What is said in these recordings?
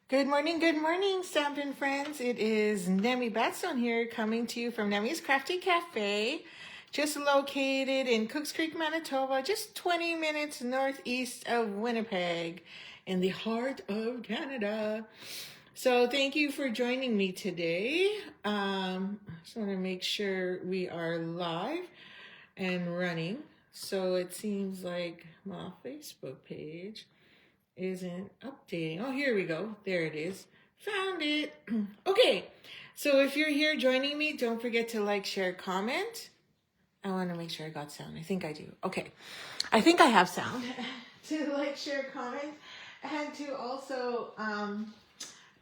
Good morning, Stampin' friends. It is Nemi Batstone here, coming to you from Nemi's Crafty Cafe, just located in Cooks Creek, Manitoba, just 20 minutes northeast of Winnipeg, in the heart of Canada. So thank you for joining me today. Just want to make sure we are live and running. So it seems like my Facebook page isn't updating. Oh, here we go. There it is. Found it. Okay. So if you're here joining me, don't forget to like, share, comment. I want to make sure I got sound. I think I do. Okay. I think I have sound. To like, share, comment, and to also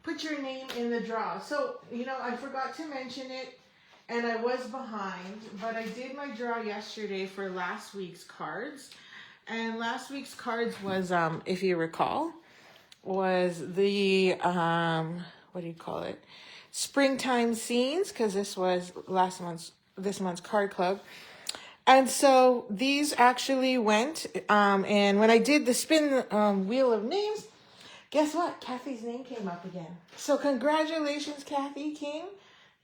put your name in the draw. So, I forgot to mention it, and I was behind, but I did my draw yesterday for last week's cards. And last week's cards was, if you recall, was the, what do you call it? Springtime scenes, because this was this month's card club. And so these actually went, and when I did the spin wheel of names, guess what? Kathy's name came up again. So congratulations, Kathy King.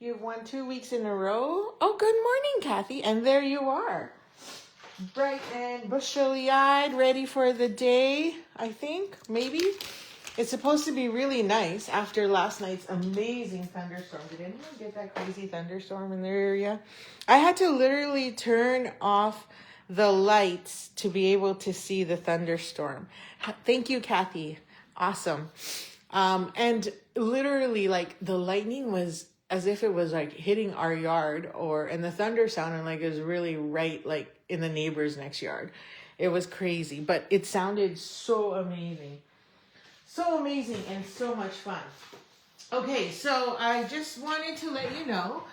You've won 2 weeks in a row. Oh, good morning, Kathy. And there you are. Bright and bushily-eyed, ready for the day, I think, maybe. It's supposed to be really nice after last night's amazing thunderstorm. Did anyone get that crazy thunderstorm in their area? I had to literally turn off the lights to be able to see the thunderstorm. Thank you, Kathy. Awesome. And literally, like, the lightning was as if it was like hitting our yard, and the thunder sounded like it was really right, like in the neighbor's next yard. It was crazy, but it sounded so amazing. So amazing and so much fun. Okay, so I just wanted to let you know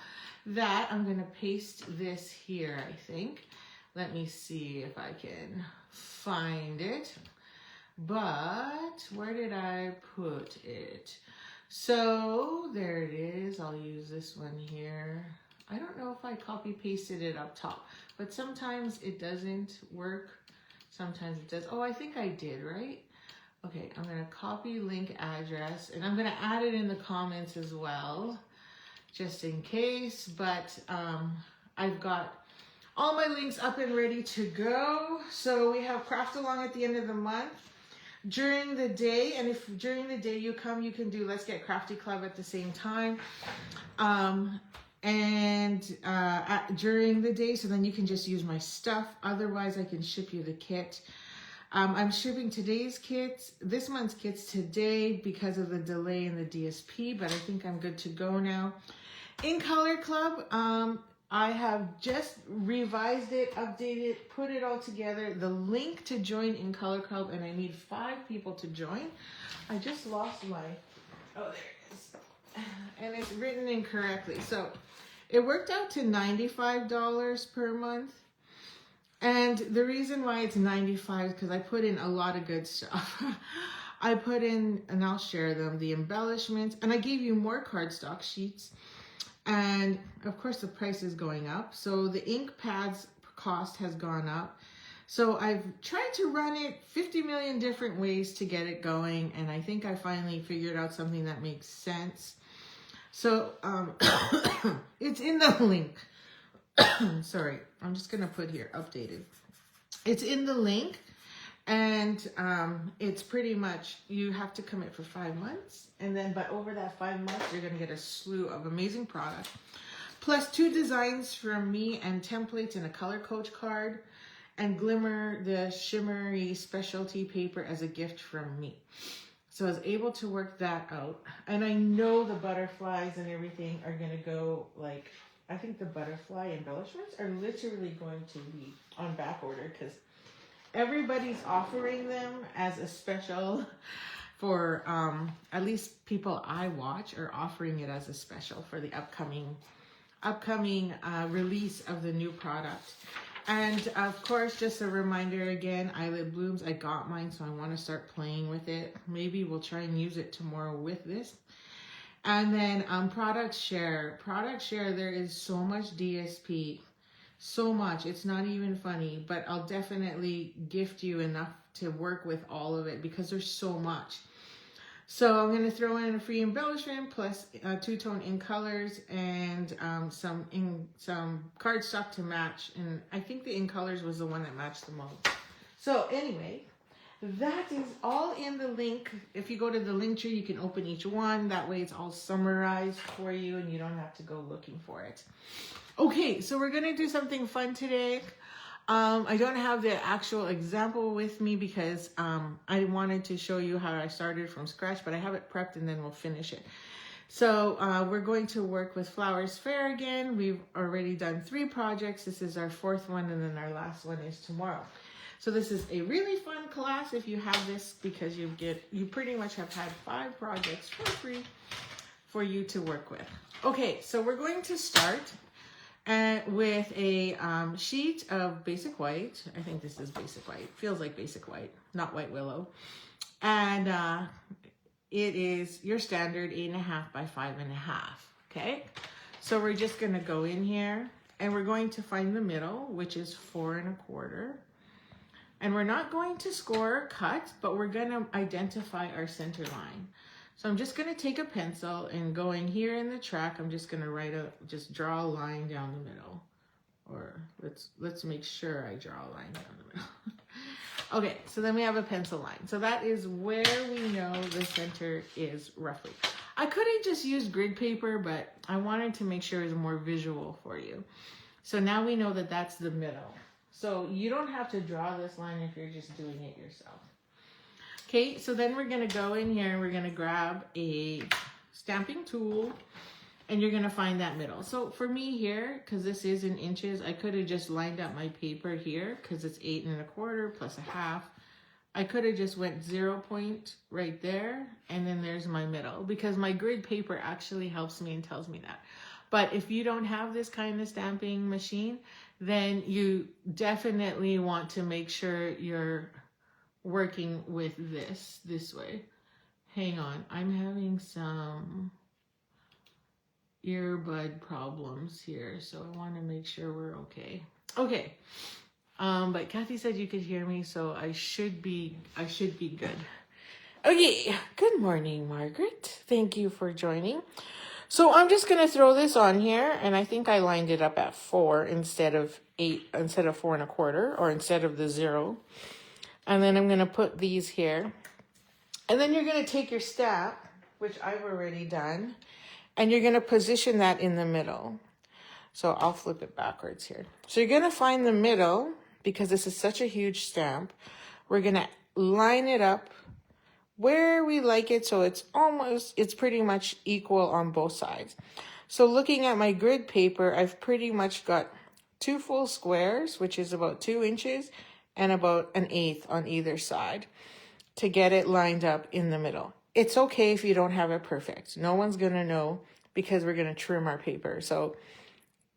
that I'm going to paste this here, I think. Let me see if I can find it. But where did I put it? So there it is. I'll use this one here. I don't know if I copy pasted it up top, but sometimes it doesn't work. Sometimes it does. Oh, I think I did, right? Okay, I'm going to copy link address, and I'm going to add it in the comments as well, just in case. But I've got all my links up and ready to go. So we have Craft Along at the end of the month. During the day, and if during the day you come, you can do Let's Get Crafty Club at the same time. During the day, so then you can just use my stuff. Otherwise, I can ship you the kit. I'm shipping today's kits, this month's kits today because of the delay in the DSP, but I think I'm good to go now. In Color Club, I have just revised it, updated, put it all together. The link to join in Color Club, and I need 5 people to join. I just lost my, oh, there it is. And it's written incorrectly. So it worked out to $95 per month. And the reason why it's $95 is because I put in a lot of good stuff. I put in, and I'll share them, the embellishments, and I gave you more cardstock sheets. And of course the price is going up. So the ink pads cost has gone up. So I've tried to run it 50 million different ways to get it going. And I think I finally figured out something that makes sense. So it's in the link. Sorry, I'm just going to put here updated. It's in the link. And it's pretty much, you have to commit for 5 months. And then, but over that 5 months, you're going to get a slew of amazing product. Plus 2 designs from me and templates and a color coach card. And Glimmer, the shimmery specialty paper as a gift from me. So I was able to work that out. And I know the butterflies and everything are going to go like, I think the butterfly embellishments are literally going to be on back order because everybody's offering them as a special for, at least people I watch are offering it as a special for the upcoming release of the new product. And of course, just a reminder again, Eyelid Blooms, I got mine, so I want to start playing with it. Maybe we'll try and use it tomorrow with this. And then product share, there is so much DSP. So much, it's not even funny, but I'll definitely gift you enough to work with all of it because there's so much. So I'm going to throw in a free embellishment plus two-tone ink colors and some cardstock to match. And I think the ink colors was the one that matched the most. So anyway, that is all in the link. If you go to the link tree, you can open each one. That way it's all summarized for you and you don't have to go looking for it. Okay, so we're going to do something fun today. I don't have the actual example with me because I wanted to show you how I started from scratch, but I have it prepped and then we'll finish it. So we're going to work with Flowers Fair again. We've already done 3 projects. This is our 4th one, and then our last one is tomorrow. So this is a really fun class if you have this, because you pretty much have had 5 projects for free for you to work with. Okay, so we're going to start with a sheet of basic white. I think this is basic white. Feels like basic white, not white willow. And it is your standard 8.5 by 5.5. Okay, so we're just going to go in here and we're going to find the middle, which is 4 1/4. And we're not going to score or cut, but we're going to identify our center line. So I'm just going to take a pencil and going here in the track, I'm just going to just draw a line down the middle. Or let's make sure I draw a line down the middle. Okay, so then we have a pencil line. So that is where we know the center is roughly. I could have just used grid paper, but I wanted to make sure it's more visual for you. So now we know that that's the middle. So you don't have to draw this line if you're just doing it yourself. Okay, so then we're going to go in here and we're going to grab a stamping tool and you're going to find that middle. So for me here, because this is in inches, I could have just lined up my paper here because it's 8 1/4 plus 1/2. I could have just went 0 point right there and then there's my middle, because my grid paper actually helps me and tells me that. But if you don't have this kind of stamping machine, then you definitely want to make sure you're working with this way. Hang on, I'm having some earbud problems here, so I want to make sure we're okay. Okay, but Kathy said you could hear me, so I should be good. Okay, good morning, Margaret. Thank you for joining. So I'm just going to throw this on here, and I think I lined it up at 4 instead of 8, instead of 4 1/4, or instead of the 0. And then I'm going to put these here. And then you're going to take your stamp, which I've already done, and you're going to position that in the middle. So I'll flip it backwards here. So you're going to find the middle, because this is such a huge stamp. We're going to line it up where we like it, so it's pretty much equal on both sides. So looking at my grid paper, I've pretty much got 2 full squares, which is about 2 inches, and about 1/8 on either side to get it lined up in the middle. It's okay if you don't have it perfect. No one's gonna know, because we're gonna trim our paper. So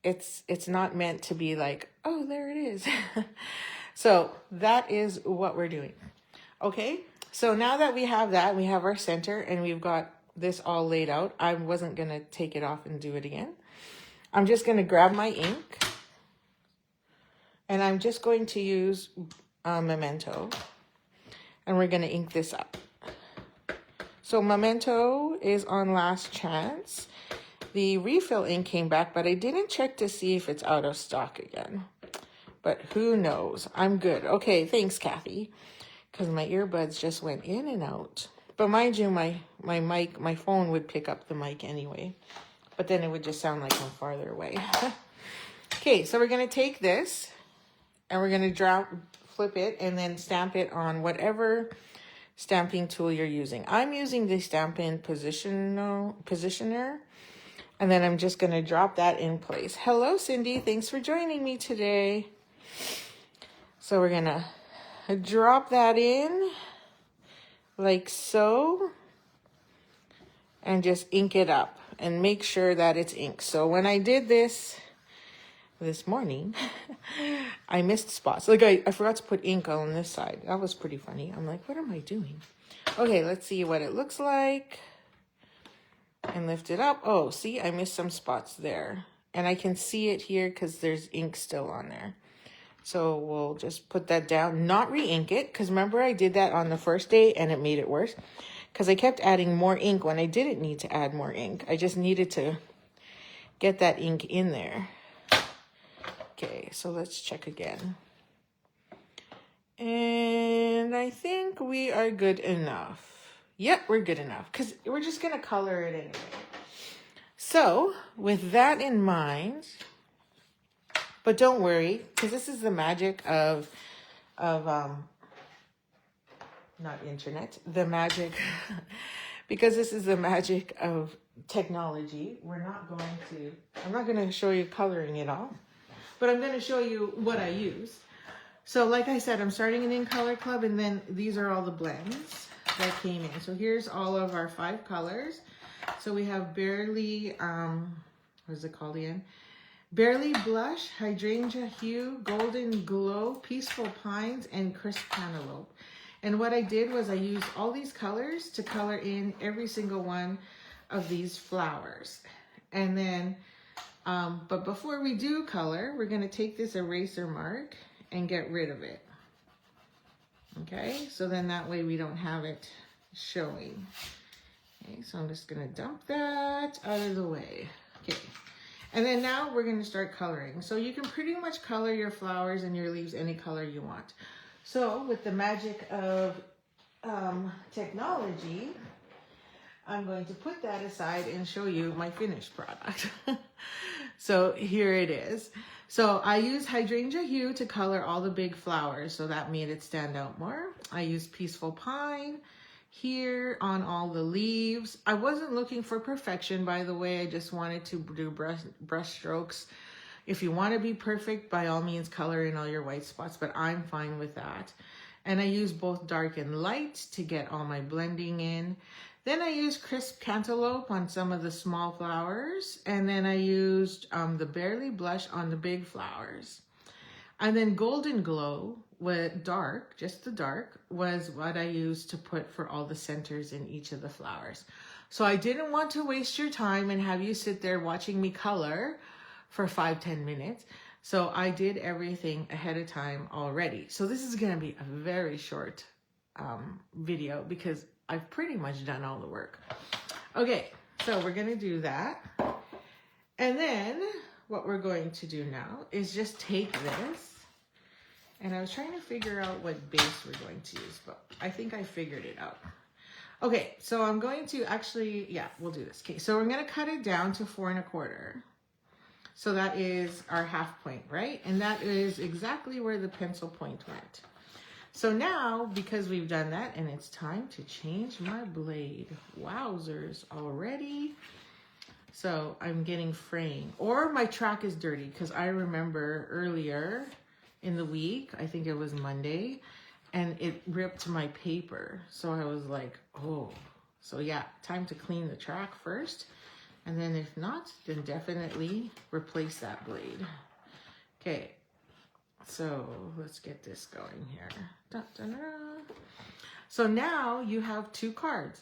it's not meant to be like, oh, there it is. So that is what we're doing. Okay, so now that we have that, we have our center and we've got this all laid out. I wasn't gonna take it off and do it again. I'm just gonna grab my ink and I'm just going to use Memento, and we're gonna ink this up. So Memento is on last chance. The refill ink came back, but I didn't check to see if it's out of stock again. But who knows? I'm good. Okay, thanks, Kathy. Because my earbuds just went in and out. But mind you, my mic, my phone would pick up the mic anyway. But then it would just sound like I'm farther away. Okay, so we're going to take this and we're going to flip it and then stamp it on whatever stamping tool you're using. I'm using the Stampin' Positioner. And then I'm just going to drop that in place. Hello, Cindy. Thanks for joining me today. So we're going to drop that in like so. And just ink it up. And make sure that it's inked. So when I did this morning, I missed spots. Like I forgot to put ink on this side. That was pretty funny. I'm like, what am I doing? Okay, let's see what it looks like. And lift it up. Oh, see, I missed some spots there. And I can see it here because there's ink still on there. So we'll just put that down, not re-ink it. Because remember I did that on the first day and it made it worse. because I kept adding more ink when I didn't need to add more ink. I just needed to get that ink in there. Okay, so let's check again. And I think we are good enough. Yep, we're good enough because we're just going to color it anyway. So with that in mind, but don't worry, because this is the magic of not internet, the magic, because this is the magic of technology. I'm not going to show you coloring it all, but I'm going to show you what I use. So like I said, I'm starting an in color club, and then these are all the blends that came in. So here's all of our 5 colors. So we have Barely, what is it called again? Barely Blush, Hydrangea Hue, Golden Glow, Peaceful Pines, and Crisp Cantaloupe. And what I did was I used all these colors to color in every single one of these flowers. And then, but before we do color, we're gonna take this eraser mark and get rid of it. Okay, so then that way we don't have it showing. Okay, so I'm just gonna dump that out of the way. Okay, and then now we're gonna start coloring. So you can pretty much color your flowers and your leaves any color you want. So with the magic of technology, I'm going to put that aside and show you my finished product. So here it is. So I use Hydrangea Hue to color all the big flowers, so that made it stand out more. I used Peaceful Pine here on all the leaves. I wasn't looking for perfection, by the way. I just wanted to do brush strokes. If you want to be perfect, by all means, color in all your white spots, but I'm fine with that. And I use both dark and light to get all my blending in. Then I used Crisp Cantaloupe on some of the small flowers. And then I used the Barely Blush on the big flowers. And then Golden Glow with dark, just the dark, was what I used to put for all the centers in each of the flowers. So I didn't want to waste your time and have you sit there watching me color for 5-10 minutes. So I did everything ahead of time already. So this is gonna be a very short video because I've pretty much done all the work. Okay, so we're gonna do that. And then what we're going to do now is just take this, and I was trying to figure out what base we're going to use, but I think I figured it out. Okay, so I'm going to actually, yeah, we'll do this. Okay, so we're gonna cut it down to 4 1/4. So that is our half point, right? And that is exactly where the pencil point went. So now, because we've done that, and it's time to change my blade. Wowzers, already. So I'm getting fraying. Or my track is dirty, because I remember earlier in the week, I think it was Monday, and it ripped my paper. So I was like, oh. So yeah, time to clean the track first. And then if not, then definitely replace that blade. Okay. So let's get this going here. Da, da, da. So now you have 2 cards,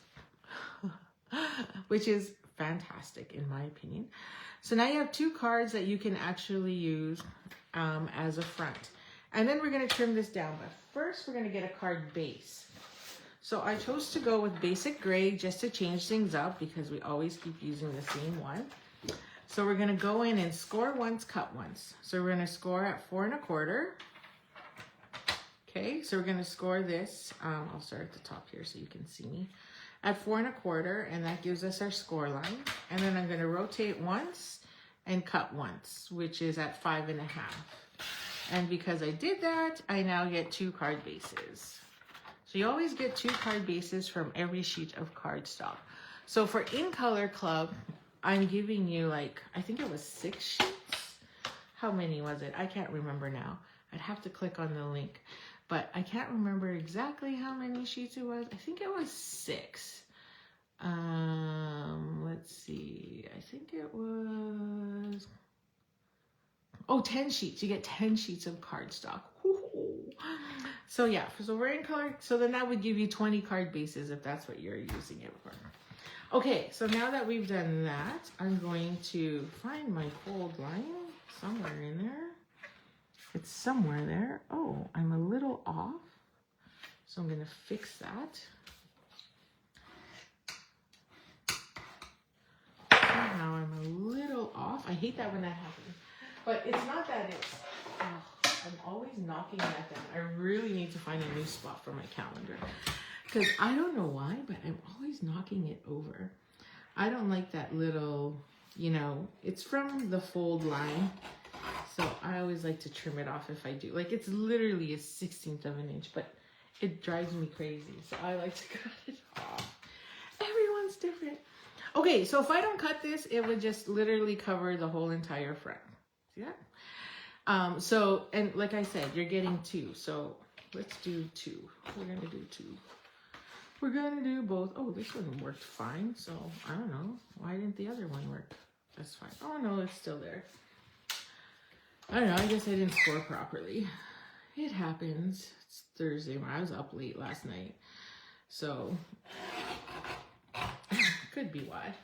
which is fantastic in my opinion. So now you have 2 cards that you can actually use as a front. And then we're going to trim this down. But first we're going to get a card base. So I chose to go with basic gray just to change things up because we always keep using the same one. So we're gonna go in and score once, cut once. So we're gonna score at 4 1/4. Okay, so we're gonna score this. I'll start at the top here so you can see me. At 4 1/4, and that gives us our score line. And then I'm gonna rotate once and cut once, which is at 5 1/2. And because I did that, I now get 2 card bases. So you always get 2 card bases from every sheet of cardstock. So for In Color Club, I'm giving you like, I think it was 6 sheets. How many was it? I can't remember now. I'd have to click on the link, but I can't remember exactly how many sheets it was. I think it was 6. Let's see. I think it was, 10 sheets. You get 10 sheets of cardstock. So yeah, so we're in color. So then that would give you 20 card bases if that's what you're using it for. Okay, so now that we've done that, I'm going to find my fold line somewhere in there. It's somewhere there. Oh, I'm a little off. So I'm gonna fix that. hate that when that happens. But it's not that it's, I'm always knocking that down. I really need to find a new spot for my calendar. Because I don't know why, but I'm always knocking it over. I don't like that little, you know, it's from the fold line. So I always like to trim it off if I do. Like it's literally a 1/16 of an inch, but it drives me crazy. So I like to cut it off. Everyone's different. Okay, so if I don't cut this, it would just literally cover the whole entire front. See that? So, and like I said, you're getting 2. So let's do 2. We're going to do 2. We're going to do both. Oh, this one worked fine. So I don't know. Why didn't the other one work? That's fine. Oh, no, it's still there. I don't know. I guess I didn't score properly. It happens. It's Thursday. I was up late last night. So could be why.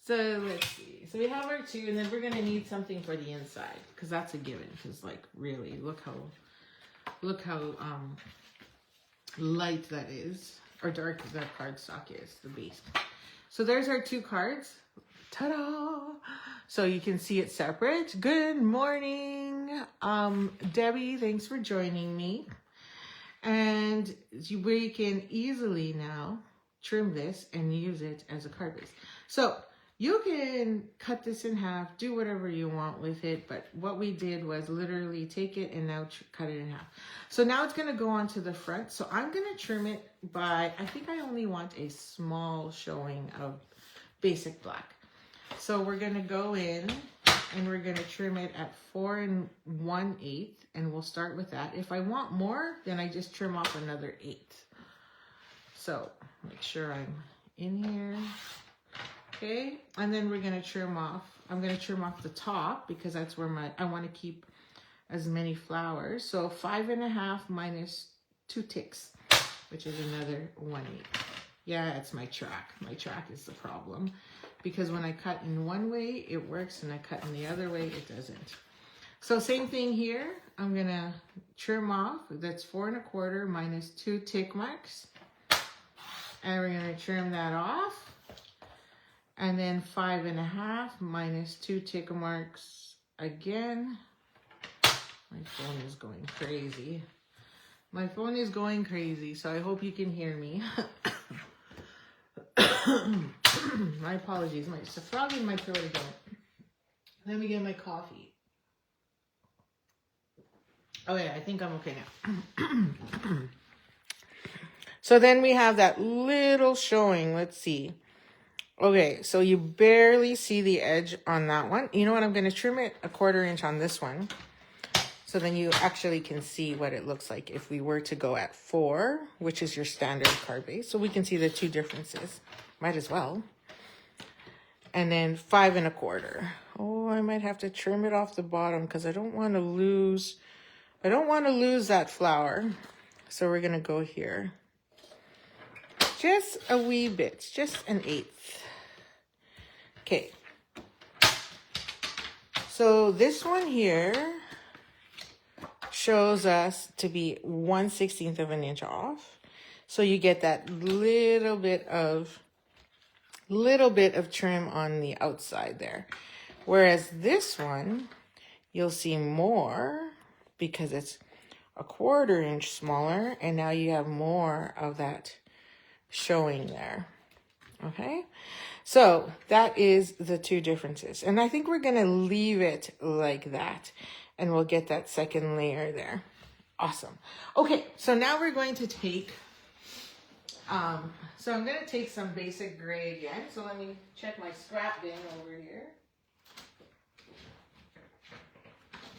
So let's see. So we have our 2, and then we're going to need something for the inside because that's a given. Because like really, look how light that is, or dark that cardstock is, the base. So there's our 2 cards. Ta-da! So you can see it separate. Good morning, Debbie. Thanks for joining me. And we can easily now trim this and use it as a card base. So you can cut this in half, do whatever you want with it, but what we did was literally take it and now cut it in half. So now it's going to go onto the front. So I'm going to trim it by, I think I only want a small showing of basic black. So we're going to go in and we're going to trim it at 4 1/8, and we'll start with that. If I want more, then I just trim off another 1/8. So make sure I'm in here. Okay, and then we're going to trim off. I'm going to trim off the top because that's where I want to keep as many flowers. So 5 1/2 minus 2 ticks, which is another 1/8. Yeah, it's my track. My track is the problem because when I cut in one way, it works, and I cut in the other way, it doesn't. So same thing here. I'm going to trim off. That's 4 1/4 minus 2 tick marks. And we're going to trim that off. And then 5 1/2 minus 2 tick marks again. My phone is going crazy. My phone is going crazy, so I hope you can hear me. My apologies. It's a frog in my throat again. Let me get my coffee. Okay, I think I'm okay now. So then we have that little showing. Let's see. Okay, so you barely see the edge on that one. You know what? I'm going to trim it 1/4 inch on this one. So then you actually can see what it looks like if we were to go at 4, which is your standard card base. So we can see the 2 differences. Might as well. And then 5 1/4. Oh, I might have to trim it off the bottom because I don't want to lose that flower. So we're going to go here. Just a wee bit, just an 1/8. Okay. So this one here shows us to be 1/16 of an inch off. So you get that little bit of trim on the outside there. Whereas this one, you'll see more because it's 1/4 inch smaller, and now you have more of that showing there. Okay, so that is the 2 differences, and I think we're gonna leave it like that, and we'll get that second layer there. Awesome. Okay, so now we're going to take so I'm going to take some basic gray again. So let me check my scrap bin over here.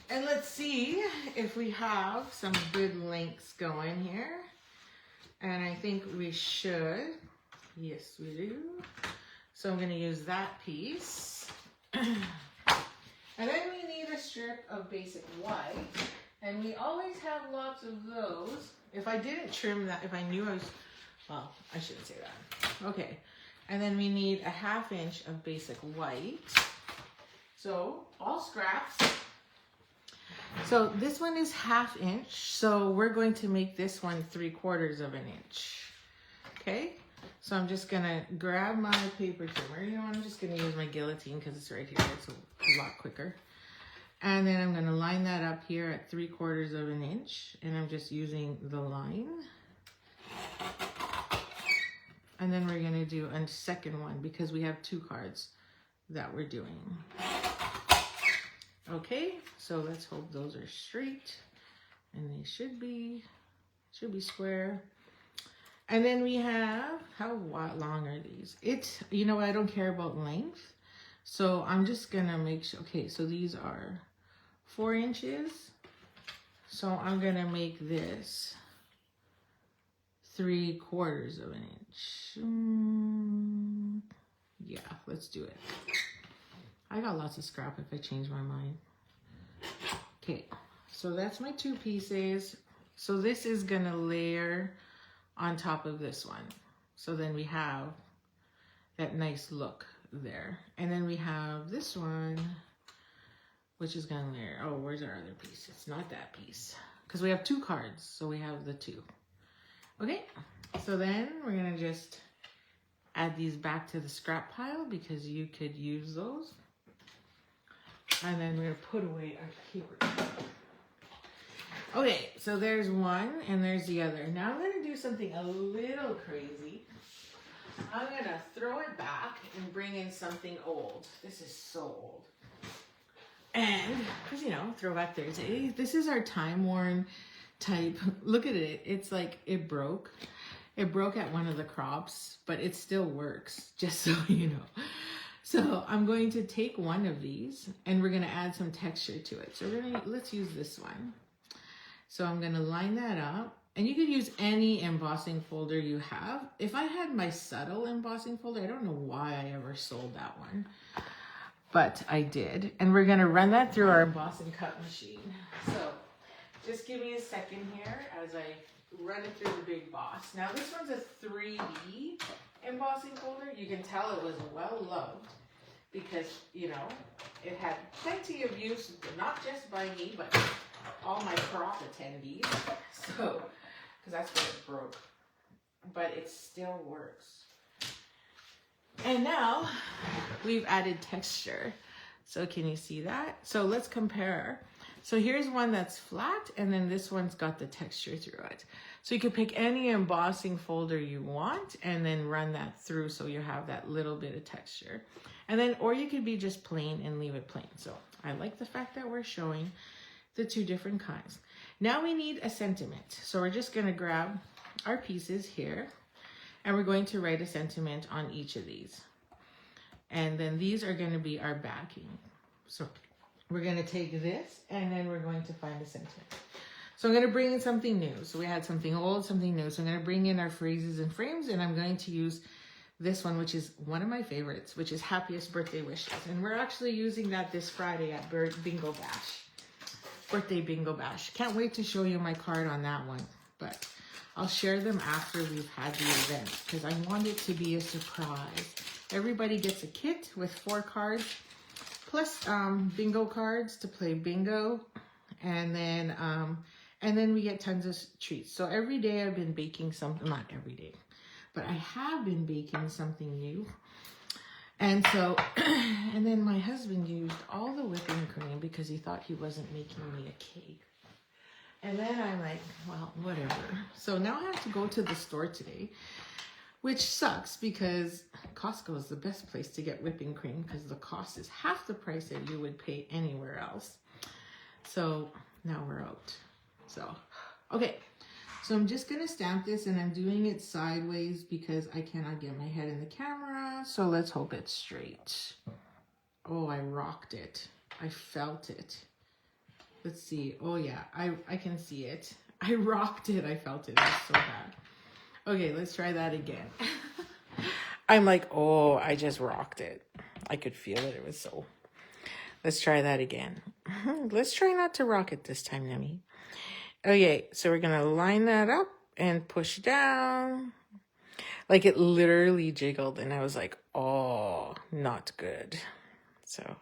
And let's see if we have some good lengths going here. And I think we should. Yes, we do. So I'm going to use that piece. And then we need a strip of basic white. And we always have lots of those. If I didn't trim that, if I knew I was... Well, I shouldn't say that. Okay. And then we need a 1/2 inch of basic white. So, all scraps. So, this one is 1/2 inch. So, we're going to make this one 3/4 of an inch. Okay? So I'm just gonna grab my paper trimmer. You know, I'm just gonna use my guillotine because it's right here. It's a lot quicker. And then I'm gonna line that up here at 3/4 of an inch. And I'm just using the line. And then we're gonna do a second one because we have 2 cards that we're doing. Okay, so let's hope those are straight. And they should be square. And then we have, how long are these? You know, I don't care about length. So I'm just gonna make sure, okay, so these are 4 inches. So I'm gonna make this 3/4 of an inch. Yeah, let's do it. I got lots of scrap if I change my mind. Okay, so that's my 2 pieces. So this is gonna layer on top of this one. So then we have that nice look there. And then we have this one, which is gonna layer. Oh, where's our other piece? It's not that piece. Because we have 2 cards, so we have the 2. Okay, so then we're gonna just add these back to the scrap pile because you could use those. And then we're gonna put away our paper. Okay, so there's one and there's the other. Now I'm gonna do something a little crazy. I'm gonna throw it back and bring in something old. This is so old. And, because you know, Throwback Thursday, this is our time-worn type. Look at it, it's like it broke. It broke at one of the crops, but it still works, just so you know. So I'm going to take one of these and we're gonna add some texture to it. So let's use this one. So I'm gonna line that up, and you could use any embossing folder you have. If I had my subtle embossing folder, I don't know why I ever sold that one, but I did. And we're gonna run that through our embossing cut machine. So just give me a second here as I run it through the Big Boss. Now this one's a 3D embossing folder. You can tell it was well loved because, you know, it had plenty of use, not just by me, but all my crop attendees. So, because that's where it broke. But it still works. And now we've added texture. So can you see that? So let's compare. So here's one that's flat, and then this one's got the texture through it. So you can pick any embossing folder you want and then run that through so you have that little bit of texture. And then, or you could be just plain and leave it plain. So I like the fact that we're showing the 2 different kinds. Now we need a sentiment. So we're just gonna grab our pieces here and we're going to write a sentiment on each of these. And then these are gonna be our backing. So we're gonna take this and then we're going to find a sentiment. So I'm gonna bring in something new. So we had something old, something new. So I'm gonna bring in our phrases and frames, and I'm going to use this one, which is one of my favorites, which is Happiest Birthday Wishes. And we're actually using that this Friday at Bingo Bash. Birthday Bingo Bash. Can't wait to show you my card on that one, but I'll share them after we've had the event because I want it to be a surprise. Everybody gets a kit with 4 cards plus bingo cards to play bingo, and then we get tons of treats. So every day I've been baking something, not every day, but I have been baking something new. And so, and then my husband used all the whipping cream because he thought he wasn't making me a cake. And then I'm like, well, whatever. So now I have to go to the store today, which sucks because Costco is the best place to get whipping cream because the cost is half the price that you would pay anywhere else. So now we're out. So, okay. So I'm just gonna stamp this, and I'm doing it sideways because I cannot get my head in the camera. So let's hope it's straight. Oh, I rocked it. I felt it. Let's see. Oh yeah, I can see it. I rocked it. I felt it. It was so bad. Okay, let's try that again. I'm like, oh, I just rocked it. I could feel it. It was so. Let's try that again. Let's try not to rock it this time, Nemi. Okay, so we're going to line that up and push down. Like it literally jiggled, and I was like, oh, not good. So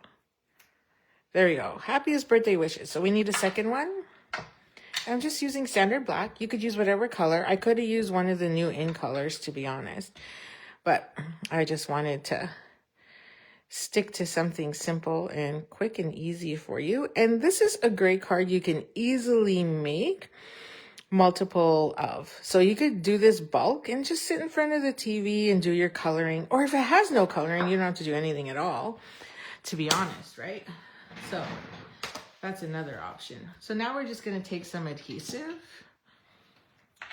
there you go. Happiest birthday wishes. So we need a second one. I'm just using standard black. You could use whatever color. I could have used one of the new in colors, to be honest. But I just wanted to stick to something simple and quick and easy for you. And this is a great card you can easily make multiple of. So you could do this bulk and just sit in front of the TV and do your coloring. Or if it has no coloring, you don't have to do anything at all, to be honest, right? So that's another option. So now we're just going to take some adhesive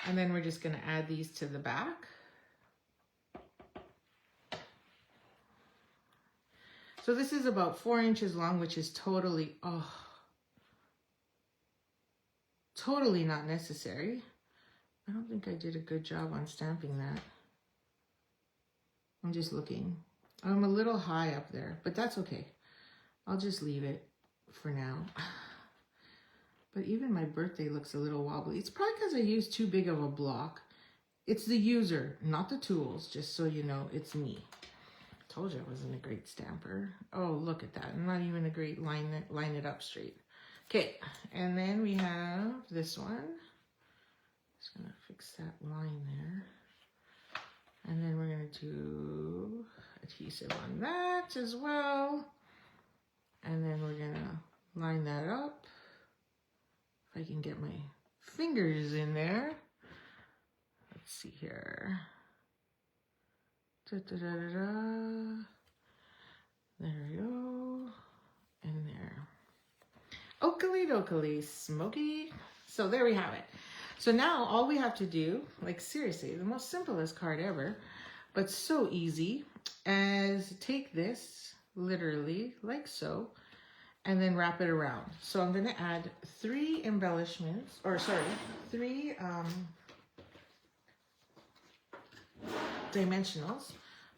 and then we're just going to add these to the back. So this is about 4 inches long, which is totally, totally not necessary. I don't think I did a good job on stamping that. I'm just looking. I'm a little high up there, but that's okay. I'll just leave it for now. But even my birthday looks a little wobbly. It's probably because I used too big of a block. It's the user, not the tools, just so you know, it's me. Told you I wasn't a great stamper. Oh, look at that. I'm not even a great line it up straight. Okay, and then we have this one. Just gonna fix that line there. And then we're gonna do adhesive on that as well. And then we're gonna line that up. If I can get my fingers in there. Let's see here. Da, da, da, da, da. There we go. And there. Oakley dokley, smoky. So there we have it. So now all we have to do, like seriously, the most simplest card ever, but so easy, as take this literally like so, and then wrap it around. So I'm going to add 3 embellishments, or sorry, 3 dimensionals,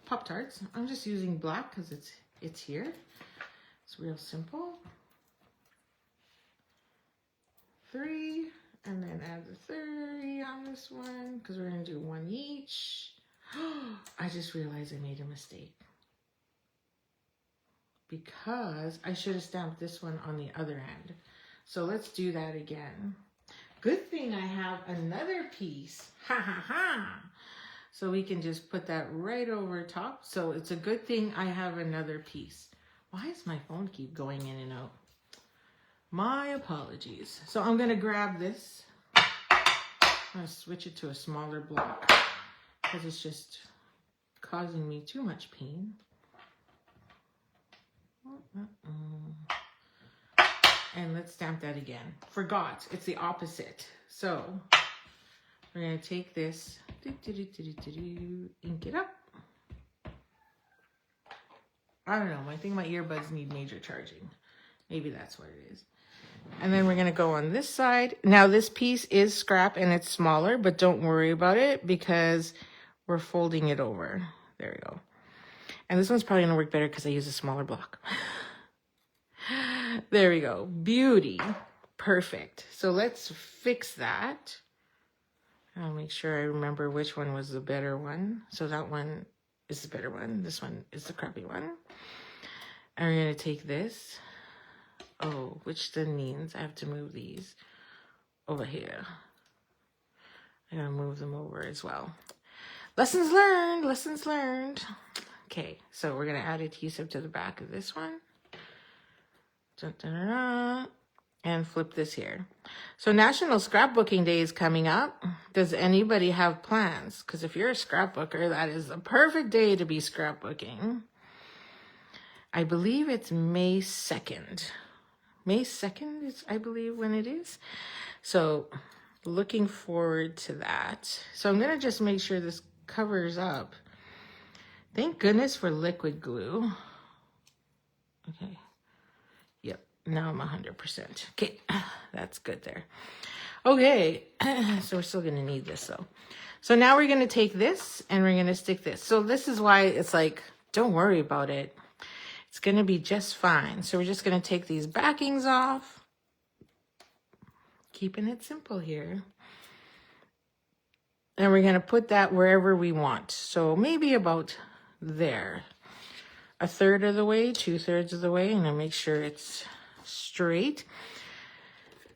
Pop-Tarts. I'm just using black because it's here. It's real simple. 3, and then add the 30 on this one because we're going to do 1 each. I just realized I made a mistake because I should have stamped this one on the other end. So let's do that again. Good thing I have another piece. Ha ha ha. So we can just put that right over top. So it's a good thing I have another piece. Why does my phone keep going in and out? My apologies. So I'm going to grab this. I'm going to switch it to a smaller block because it's just causing me too much pain. And let's stamp that again. Forgot, it's the opposite. So we're going to take this, ink it up. I don't know, I think my earbuds need major charging. Maybe that's what it is. And then we're going to go on this side. Now this piece is scrap and it's smaller, but don't worry about it because we're folding it over. There we go. And this one's probably going to work better because I use a smaller block. There we go. Beauty. Perfect. So let's fix that. I'll make sure I remember which one was the better one. So that one is the better one. This one is the crappy one. And we're going to take this. Oh, which then means I have to move these over here. I gotta move them over as well. Lessons learned, lessons learned. Okay, so we're gonna add adhesive to the back of this one. Dun, dun, dun, dun, and flip this here. So National Scrapbooking Day is coming up. Does anybody have plans? Because if you're a scrapbooker, that is the perfect day to be scrapbooking. I believe it's May 2nd. May 2nd is, I believe, when it is. So looking forward to that. So I'm going to just make sure this covers up. Thank goodness for liquid glue. Okay. Yep. Now I'm 100%. Okay. That's good there. Okay. So we're still going to need this though. So now we're going to take this and we're going to stick this. So this is why it's like, don't worry about it. It's going to be just fine. So we're just going to take these backings off. Keeping it simple here. And we're going to put that wherever we want. So maybe about there. 1/3 of the way, 2/3 of the way. And I'll make sure it's straight.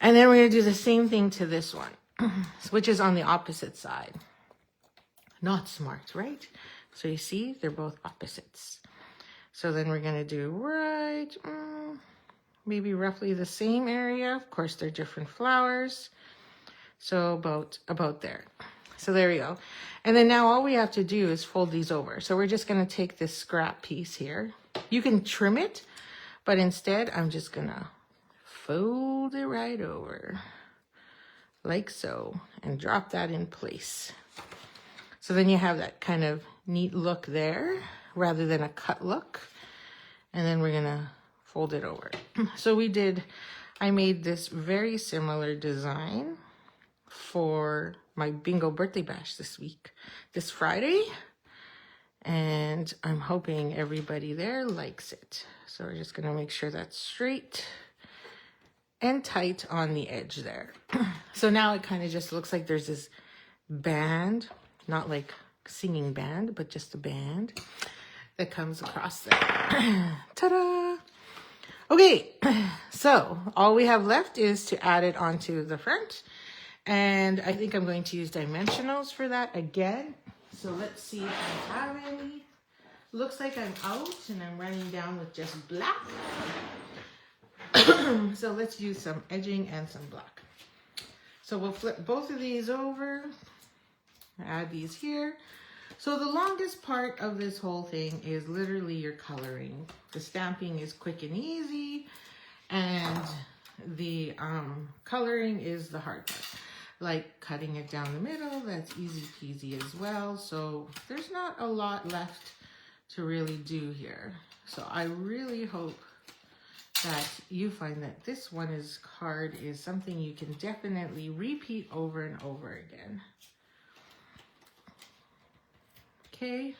And then we're going to do the same thing to this one, which is on the opposite side. Not smart, right? So you see, they're both opposites. So then we're going to do maybe roughly the same area. Of course, they're different flowers. So about there. So there we go. And then now all we have to do is fold these over. So we're just going to take this scrap piece here. You can trim it, but instead I'm just going to fold it right over like so and drop that in place. So then you have that kind of neat look there rather than a cut look. And then we're going to fold it over. So I made this very similar design for my bingo birthday bash this Friday. And I'm hoping everybody there likes it. So we're just going to make sure that's straight and tight on the edge there. So now it kind of just looks like there's this band, not like singing band, but just a band that comes across there. Ta-da! Okay, so all we have left is to add it onto the front. And I think I'm going to use dimensionals for that again. So let's see if I have any. Looks like I'm out and I'm running down with just black. So let's use some edging and some black. So we'll flip both of these over. Add these here. So the longest part of this whole thing is literally your coloring. The stamping is quick and easy, and the coloring is the hard part. Like cutting it down the middle, that's easy peasy as well. So there's not a lot left to really do here. So I really hope that you find that this card is something you can definitely repeat over and over again. Okay,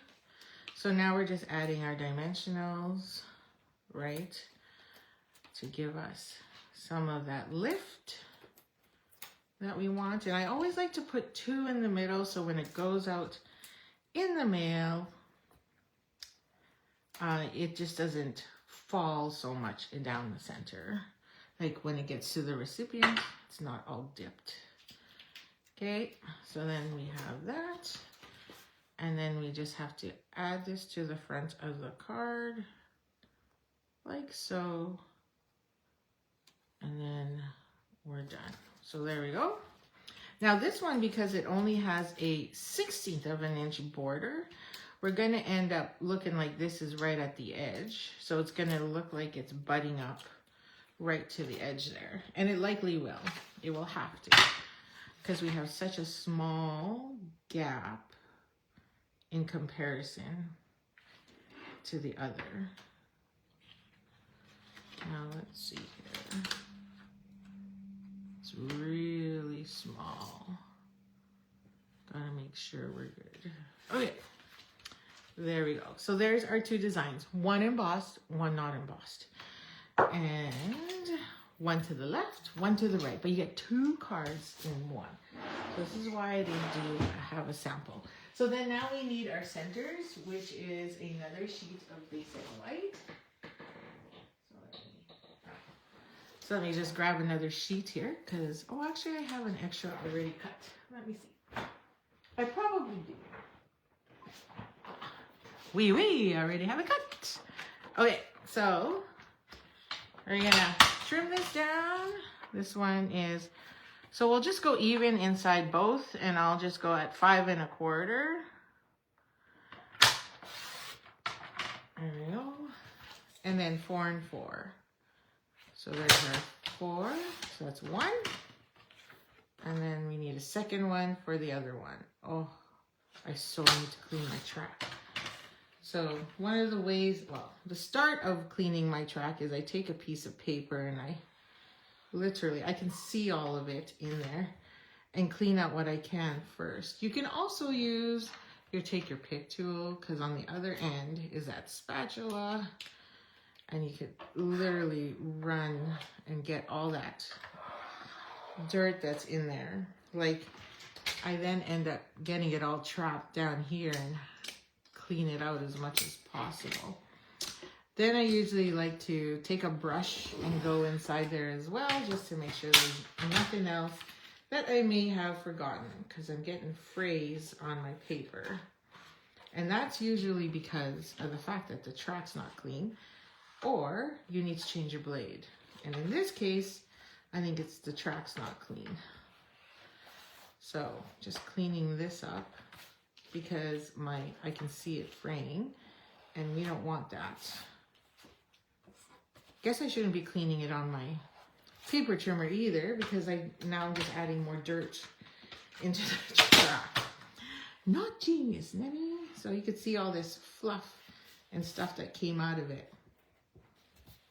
so now we're just adding our dimensionals, right, to give us some of that lift that we want. And I always like to put 2 in the middle, so when it goes out in the mail, it just doesn't fall so much down the center. Like when it gets to the recipient, it's not all dipped. Okay, so then we have that. And then we just have to add this to the front of the card, like so. And then we're done. So there we go. Now this one, because it only has a 1/16 of an inch border, we're going to end up looking like this is right at the edge. So it's going to look like it's butting up right to the edge there. And it likely will. It will have to, because we have such a small gap in comparison to the other. Now let's see here. It's really small. Gotta make sure we're good. Okay, there we go. So there's our 2 designs. One embossed, one not embossed. And one to the left, one to the right. But you get 2 cards in one. So this is why I didn't have a sample. So then now we need our centers, which is another sheet of basic white. So let me just grab another sheet here, because, oh, actually I have an extra already cut. Let me see. I probably do. We already have it cut. Okay, so we're gonna trim this down. This one is, so we'll just go even inside both, and I'll just go at 5 1/4. There we go. And then 4 4. So there's our 4. So that's 1. And then we need a second one for the other one. Oh, I so need to clean my track. So one of the ways, well, the start of cleaning my track is I take a piece of paper and I can see all of it in there and clean out what I can first. You can also take your pick tool, because on the other end is that spatula, and you could literally run and get all that dirt that's in there. Like, I then end up getting it all trapped down here and clean it out as much as possible. Then I usually like to take a brush and go inside there as well, just to make sure there's nothing else that I may have forgotten, because I'm getting frays on my paper. And that's usually because of the fact that the track's not clean, or you need to change your blade. And in this case, I think it's the track's not clean. So just cleaning this up, because I can see it fraying, and we don't want that. Guess I shouldn't be cleaning it on my paper trimmer either, because now I'm just adding more dirt into the track. Not genius, Nemi. So you could see all this fluff and stuff that came out of it.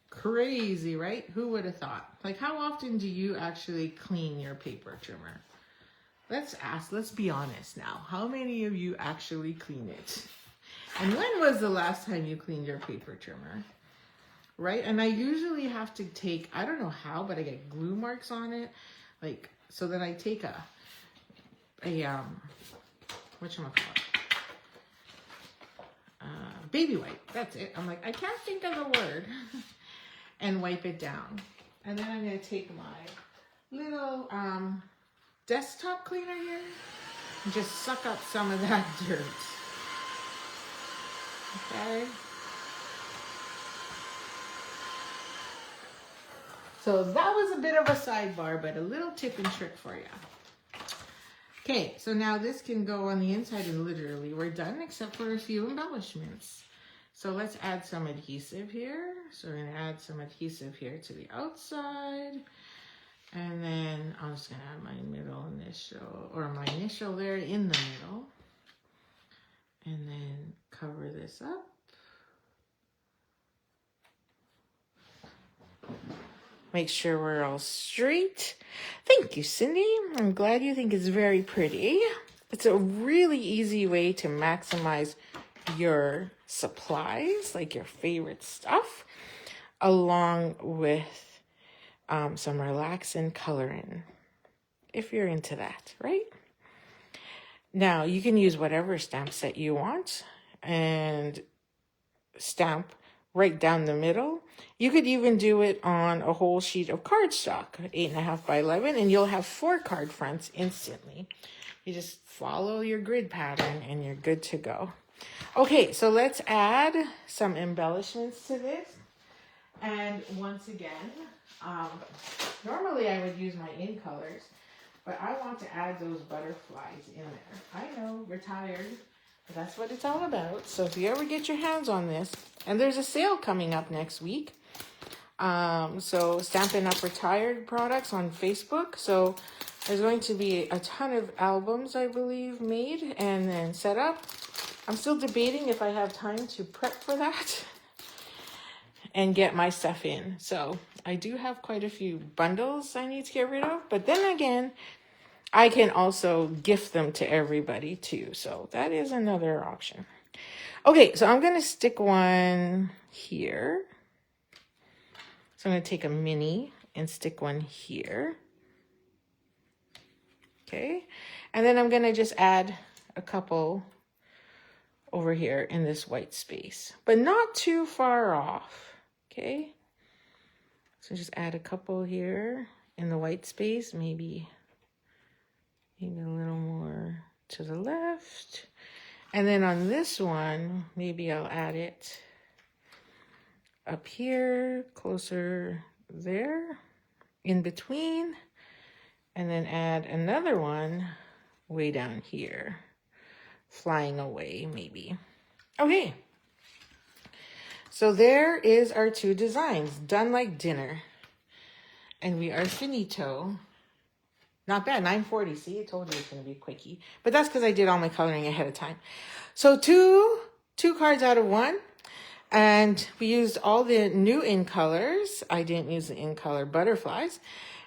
Crazy, right? Who would have thought? Like, how often do you actually clean your paper trimmer? Let's be honest now. How many of you actually clean it? And when was the last time you cleaned your paper trimmer? Right? And I usually have to take, I don't know how, but I get glue marks on it. Like, so then I take whatchamacallit? Baby wipe. That's it. I'm like, I can't think of the word. And wipe it down. And then I'm going to take my little desktop cleaner here and just suck up some of that dirt. Okay. So that was a bit of a sidebar, but a little tip and trick for you. Okay, so now this can go on the inside, and literally we're done except for a few embellishments. So let's add some adhesive here. So we're gonna add some adhesive here to the outside. And then I'm just gonna add my middle initial, or my initial there in the middle. And then cover this up. Make sure we're all straight. Thank you, Cindy. I'm glad you think it's very pretty. It's a really easy way to maximize your supplies, like your favorite stuff, along with some relaxing coloring, if you're into that, right? Now, you can use whatever stamp set you want and stamp right down the middle. You could even do it on a whole sheet of cardstock, 8.5 by 11, and you'll have 4 card fronts instantly. You just follow your grid pattern and you're good to go. Okay, so let's add some embellishments to this. And once again, normally I would use my in colors, but I want to add those butterflies in there. I know, retired, but that's what it's all about. So if you ever get your hands on this, and there's a sale coming up next week. So Stampin' Up! Retired products on Facebook. So there's going to be a ton of albums, I believe, made and then set up. I'm still debating if I have time to prep for that and get my stuff in. So I do have quite a few bundles I need to get rid of. But then again, I can also gift them to everybody too. So that is another option. Okay, so I'm going to stick one here. So I'm going to take a mini and stick one here. Okay, and then I'm going to just add a couple over here in this white space, but not too far off. Okay, so just add a couple here in the white space, maybe a little more to the left. And then on this one, maybe I'll add it up here, closer there, in between, and then add another one way down here, flying away maybe. Okay, so there is our 2 designs, done like dinner. And we are finito. Not bad, 9:40. See, I told you it's going to be a quickie. But that's because I did all my coloring ahead of time. So two cards out of 1. And we used all the new in colors. I didn't use the in color butterflies.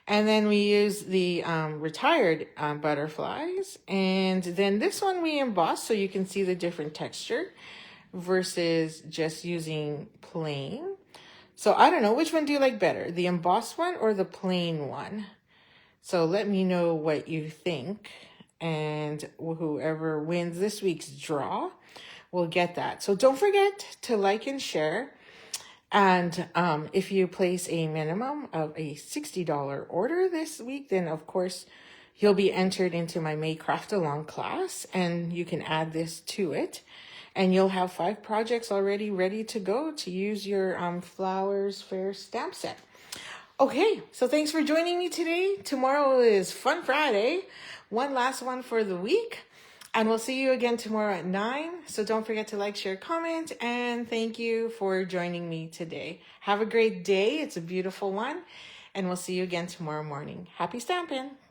And then we used the retired butterflies. And then this one we embossed so you can see the different texture versus just using plain. So I don't know, which one do you like better? The embossed one or the plain one? So let me know what you think, and whoever wins this week's draw will get that. So don't forget to like and share, And if you place a minimum of a $60 order this week, then of course you'll be entered into my May Craft Along class, and you can add this to it. And you'll have 5 projects already ready to go to use your Flowers Fair stamp set. Okay, so thanks for joining me today. Tomorrow is Fun Friday, one last one for the week. And we'll see you again tomorrow at 9. So don't forget to like, share, comment, and thank you for joining me today. Have a great day. It's a beautiful one. And we'll see you again tomorrow morning. Happy stamping!